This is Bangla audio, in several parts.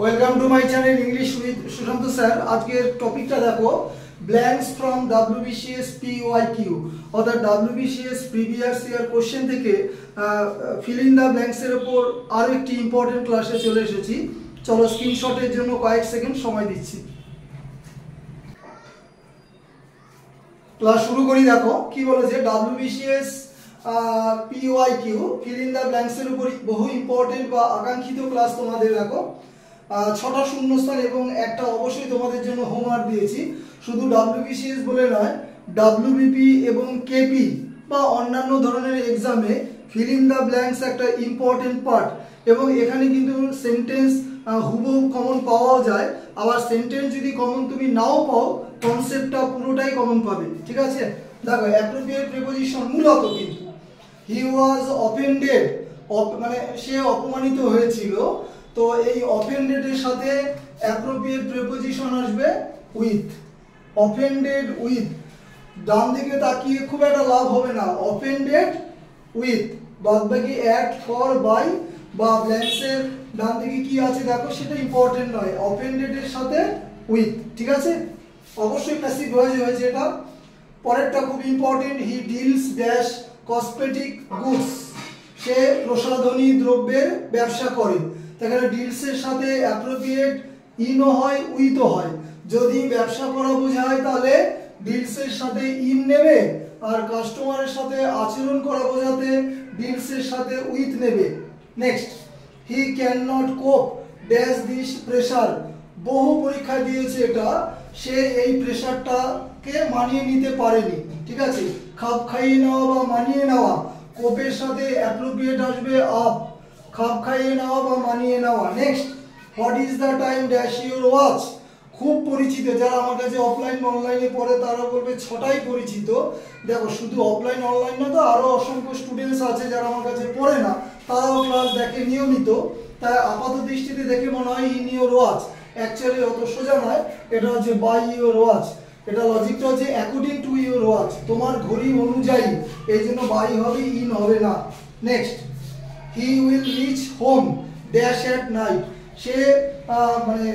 Welcome to my channel English with Sushant sir. আজকের টপিকটা দেখো, ব্ল্যাঙ্কস ফ্রম WBCS PYQ অর্থাৎ WBCS প্রিভিয়াস ইয়ার কোশ্চেন থেকে ফিল ইন দ্য ব্ল্যাঙ্কসের ওপর আরও একটি ইম্পর্টেন্ট ক্লাসে চলে এসেছি। চলো স্ক্রিনশটের জন্য কয়েক সেকেন্ড সময় দিচ্ছি। ক্লাস শুরু করি। দেখো কি বলেছে, WBCS PYQ fill in the ব্ল্যাঙ্কসের উপর বহু ইম্পর্টেন্ট বা আকাঙ্ক্ষিত ক্লাস তোমাদের। দেখো 6টা শূন্যস্থান এবং একটা অবশ্যই তোমাদের জন্য হোমওয়ার্ক দিয়েছি। শুধু WBCS বলে নয়, WBP এবং KP বা অন্যান্য ধরনের এক্সামে ফিল ইন দ্য ব্ল্যাঙ্কস একটা ইম্পর্টেন্ট পার্ট। এবং এখানে কিন্তু সেন্টেন্স হুবহু কমন পাওয়াও যায়, আবার সেন্টেন্স যদি কমন তুমি নাও পাও, কনসেপ্টটা পুরোটাই কমন পাবে। ঠিক আছে, দেখো অ্যাপ্রোপ্রিয়েট প্রিপোজিশন মূলত কিন্তু হি ওয়াজ অফেন্ডেড, মানে সে অপমানিত হয়েছিল। তো এই অফেন্ডেড এর সাথে অ্যাপ্রোপ্রিয়েট প্রিপোজিশন আসবে উইথ। অফেন্ডেড উইথ, ডান দিকে তাকিয়ে খুব একটা লাভ হবে না। অফেন্ডেড উইথ, বাদ বাকি অ্যাট, ফর, বাই বা ব্ল্যাঙ্কসের ডান দিকে কি আছে দেখো, সেটা ইম্পর্টেন্ট নয়। অফেন্ডেড এর সাথে উইথ, ঠিক আছে। অবশ্যই প্যাসিভ ভয়েস হয়েছে এটা। পরেরটা খুব important, he deals dash cosmetic goods, সে প্রসাধনী দ্রব্যের ব্যবসা করে। এখানে ডিলসের সাথে অ্যাপ্রোপ্রিয়েট ইনও হয় উইথও হয়। যদি ব্যবসা করা বোঝায় তাহলে ডিলসের সাথে ইন নেবে, আর কাস্টমারের সাথে আচরণ করা বোঝাতে ডিলসের সাথে উইথ নেবে। নেক্সট, হি ক্যান নট কোপ ড্যাশ দিস প্রেসার, বহু পরীক্ষা দিয়েছে এটা, সে এই প্রেসারটাকে মানিয়ে নিতে পারেনি। ঠিক আছে, খাপ খাইয়ে নেওয়া বা মানিয়ে নেওয়া, কোপের সাথে অ্যাপ্রোপ্রিয়েট আসবে আপ, খাপ খাইয়ে নেওয়া বা মানিয়ে নেওয়া। Next, what is the time dash your watch, খুব পরিচিত, যারা আমার কাছে অফলাইন অনলাইনে পড়ে তারা বলবে 6টাই পরিচিত। দেখো শুধু অফলাইন অনলাইন না, তো আরও অসংখ্য স্টুডেন্টস আছে যারা আমার কাছে পড়ে না, তারাও ক্লাস দেখে নিয়মিত। তাই আপাত দৃষ্টিতে দেখে মনে হয় ইন ইউর ওয়াচ, অ্যাকচুয়ালি অত সোজা নয়, এটা হচ্ছে বাই ইউর ওয়াচ। এটা লজিকটা হচ্ছে অ্যাকর্ডিং টু ইউর ওয়াচ, তোমার ঘড়ি অনুযায়ী, এই জন্য বাই হবে, ইন হবে না। Next, he will reach home dash at night, সে মানে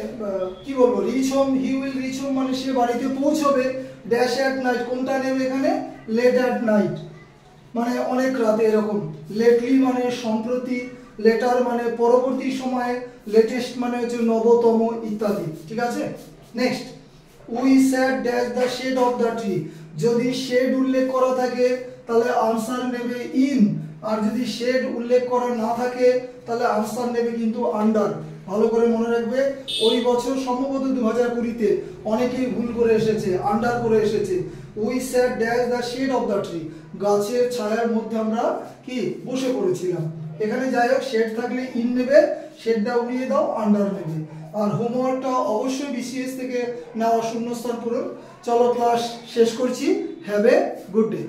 কি বলবো, reach home, he will reach home মানে সে বাড়িতে পৌঁছবে, ড্যাশ অ্যাট নাইট কোনটা নেবে এখানে, লেট অ্যাট নাইট মানে অনেক রাতে এরকম। লেটলি মানে সম্প্রতি, লেটার মানে পরবর্তী সময়ে, লেটেস্ট মানে হচ্ছে নবতম ইত্যাদি। ঠিক আছে। Next, we sat dash the shade of the tree, যদি শেড উল্লেখ করা থাকে তাহলে আনসার নেবে ইন, আর যদি শেড উল্লেখ করা না থাকে তাহলে আনসার নেবে কিন্তু আন্ডার। ভালো করে মনে রাখবে, ওই বছর সম্ভবত 2020-তে অনেকেই ভুল করে এসেছে, আন্ডার করে এসেছে। We sat dash the shade of the tree, গাছের ছায়ার মধ্যে আমরা কি বসে পড়েছিলাম। এখানে যাই হোক, শেড থাকলে ইন নেবে, শেডটা উড়িয়ে দাও, আন্ডার নেবে। আর হোমওয়ার্কটা অবশ্যই BCS থেকে নেওয়া শূন্যস্থান পূরণ। চলো ক্লাস শেষ করছি। Have a good day.